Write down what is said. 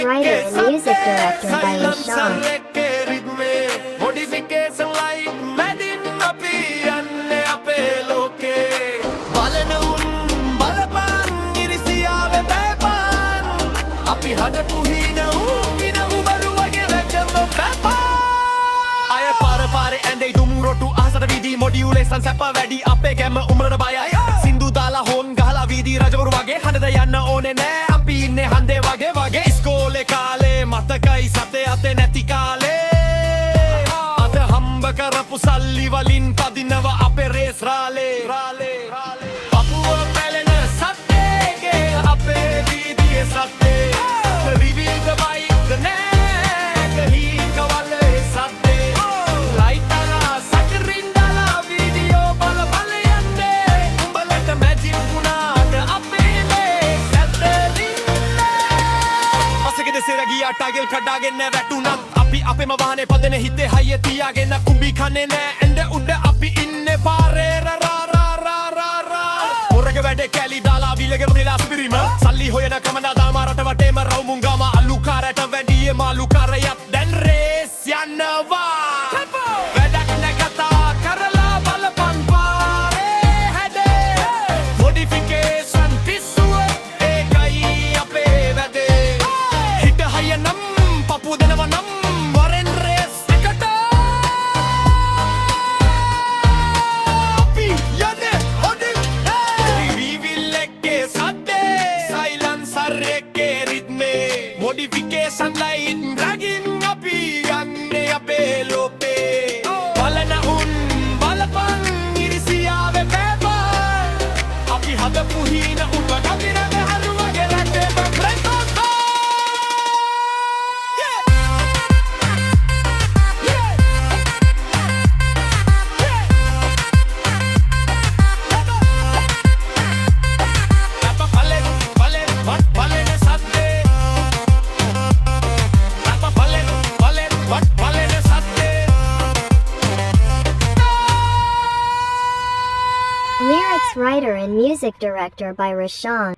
writer and music director by Rashawn. Modulation සැප වැඩි අපේ ගැම උඹලට බයයි සින්දු දාලා හොන් ගහලා වීදි රජවරු වගේ හඬද යන්න ඕනේ නෑ අපි ඉන්නේ හන්දේ වගේ ඉස්කෝලේ කාලේ මතකයි සතේ අතේ නැති කාලේ අද හම්බ කරපු සල්ලි වලින් පදිනව අපේ රේස් රාලේ පපුව පැලෙන සතේගේ අපේ වීදියේ සතේ රිවිල් ද බයික් ද නෑ ගහී කවලේ සතේ ලයිටලා සකරින් ටාගල් කඩාගෙන වැටුනත් අපි අපේම වාහනේ පදන හිතේ හයිය තියාගෙන කුඹි කන්නේ නෑ එඳ උඩ අපි ඉන්නේ පාරේ මොරග වැඩ කැලි දාලා විලගෙම නිලා ස්පිරිම සල්ලි හොයන කමනා දාමා රට වටේම රවුමුන් ගාම අලු කාරට වැඩියේ මාලු කාරයක් දැන් රේස් යනවා වැඩක් නැගතා කරලා බලපන් පාරේ හැඩේ මොඩිෆිකේෂන් පිස්සුව ඒකයි අපේ වැඩේ හිට හයිය නම් පපුව දෙනව නම් වරෙන් රේස් එකට අපි යන්නේ හොඩින් රිවිල් එකේ සද්දේ සයිලන්සර් එකේ රිද්මේ මොඩිෆිකේෂන් ලයින් රගින් අපි යන්නේ අපේ ලෝපේ බලන උන් බලපන් ඉරිසියාවේ පෙපර් අපි හදපු හීන උඹ කපිරද හරුවගේ රටේ බ්‍රෙකෝ Lyrics writer and music director by Rashawn.